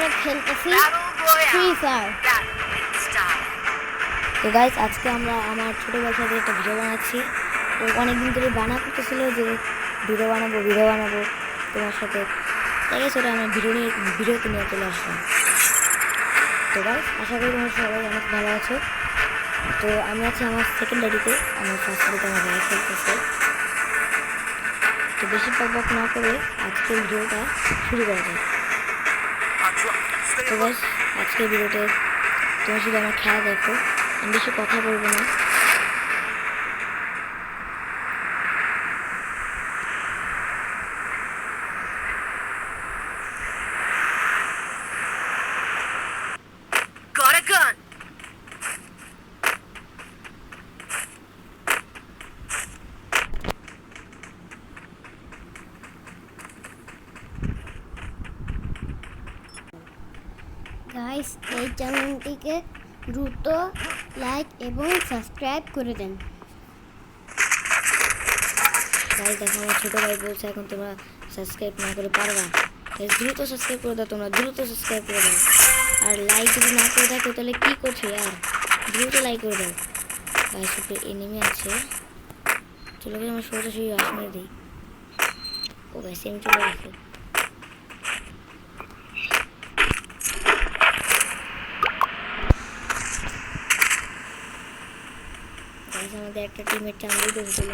আমরা খেলতেছি free fire. তো গাইস আজকে আমরা আমার ছোটো ভাইয়ের সাথে একটা ভিডিও বানাচ্ছি। তো অনেকদিন ধরে বানা করতেছিল যে ভিডিও বানাবো তোমার সাথে, তাই সেটা আমরা ভিডিওতে নিয়ে চলে আসলাম। তো গাইস আশা করি তোমরা সবাই অনেক ভালো আছো। তো আমি আছি আমার সেকেন্ডারিতে, আমার ফার্স্ট ডারিতে আমার ভাই খেলতেছে। তো বেশি বক না করে আজকের ভিডিওটা শুরু করা যায়। তো গাইস আজকের ভিডিওতে তোমরা শুধু আমার খেলা দেখো, আমি বেশি কথা বলবো না। Got a gun. গাইস এই চ্যানেলটিকে দ্রুত লাইক এবং সাবস্ক্রাইব করে দেন। গাইস দেখো আমার ছোটো ভাই বলছে এখন তোমরা সাবস্ক্রাইব না করে পারবা, দ্রুত সাবস্ক্রাইব করে দাও, তোমরা দ্রুত সাবস্ক্রাইব করে দাও। আর লাইক যদি না করে থাকো তাহলে কী করছো আর দ্রুত লাইক করে দাও। গাইস উপরে এনিমি আছে, চলো গিয়ে আমরা সোজাসুজি রাশ মেরে দিই। ও গাইস এম চলে গেছে। আমাদের একটা টিমের চামড়ি দেখছিল,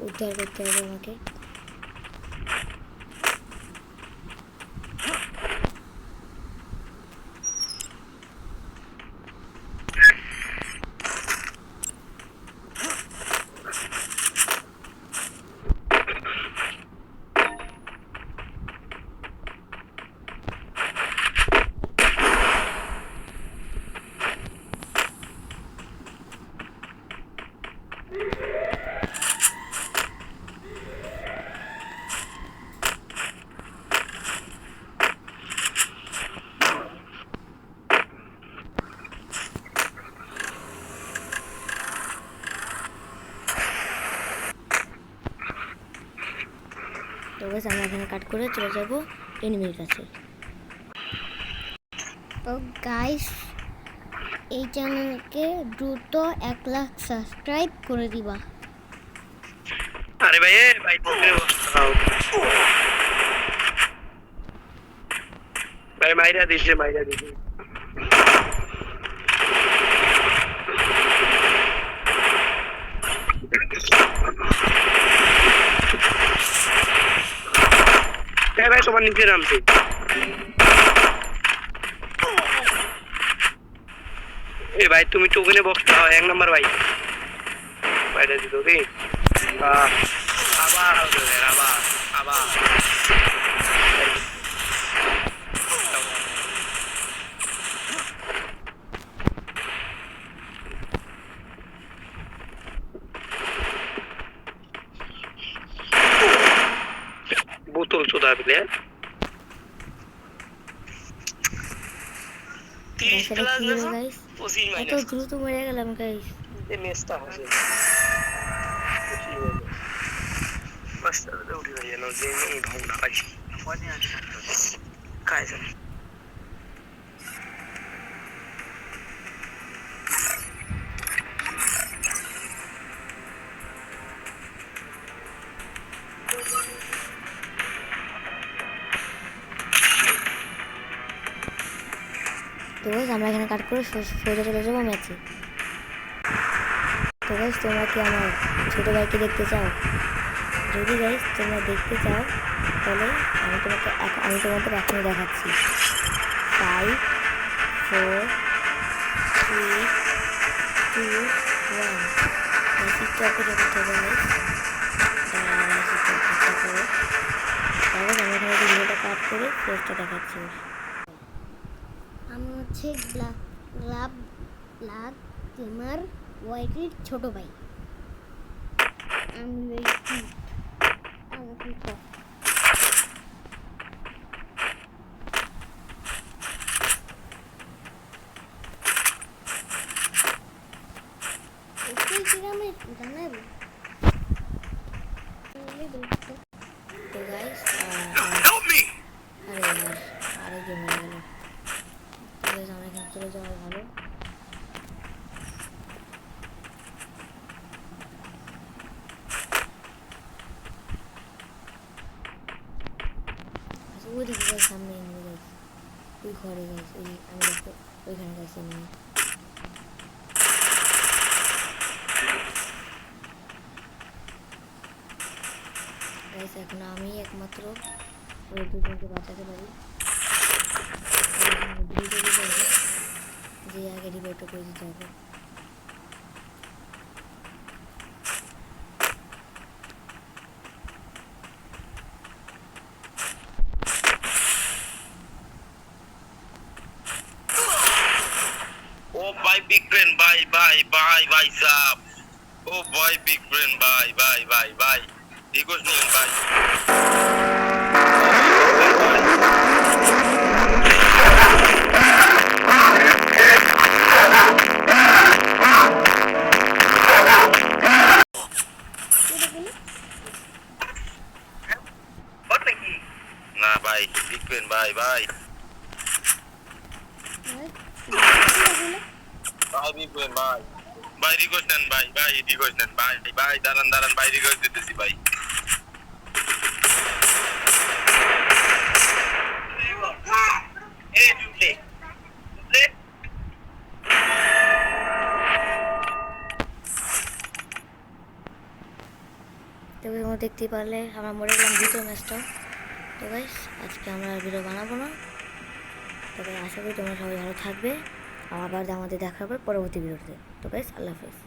উদ্ধার করতে হবে আমাকে। তো গাইস আমরা এখানে কাট করে চলে যাব এনিমির কাছে। তো গাইস এই চ্যানেলকে দ্রুত 1 লাখ সাবস্ক্রাইব করে দিবা। अरे भाई भाई भाई माइरा दीजिए भाई তোমার নিচে নামছে। এ ভাই তুমি টোকেনে বক্স দাও 1 নাম্বার ভাই বাইরে দিত কি আবার বোতল চোদা দিলে 30 ক্লাস গাইস এত দ্রুত মরে গেলাম গাইস। এই মেসটা হচ্ছে बस उठी गई है ना जे नहीं ढूंढना भाई काय जाने তো গাইস আমরা এখানে কাট করে সোজা চলে যাবো ম্যাচে। তো গাইস তোমরা কি আমার ছোটো ভাইকে দেখতে চাও? যদি গাইস তোমরা দেখতে চাও তাহলে আমি তোমাদের এখনই দেখাচ্ছি। 5 4 3 2 1 মেসিটা করে করতে হবে গাইস। তাহলে আমি এখানে ভিডিওটা কাট করে ফেসটা দেখাচ্ছি। আমি হচ্ছে ব্ল্যাক গেমার ওয়াইটির ছোটো ভাই। আমি আমাকে জানাবো। তো গাইস ওইদিকে গাছ সামনে এনে গাছ ওই ঘরে গাছ ওই আমি দেখো ওইখানে গাছ এনে গাছ এখন আমি একমাত্র ওই দুজনকে বাঁচাতে পারি যে আগে রিভাইভটা করে দিতে হবে ओ भाई बिग फ्रेंड भाई भाई भाई भाई साहब ओ भाई बिग फ्रेंड भाई भाई भाई भाई ठीक हो नहीं भाई ना भाई बिग फ्रेंड भाई भाई भाई बिग फ्रेंड भाई भाई रिक्वेस्ट নেন ভাই ভাই রিকোয়েস্ট নেন ভাই ভাই দাঁড়ান দাঁড়ান ভাই রিকোয়েস্ট দিতেছি ভাই এই জুবলে জুবলে তো তোমরা দেখতেই পারলে আমরা মরে গেলাম দ্বিতীয় ম্যাচটা তো গাইস আজকে আমরা আর ভিডিও বানাবো না তবে আশা করি তোমরা সবাই ভালো থাকবে আবার আমাদের দেখা হবে পরবর্তী ভিডিওতে তো গাইস আল্লাহ হাফেজ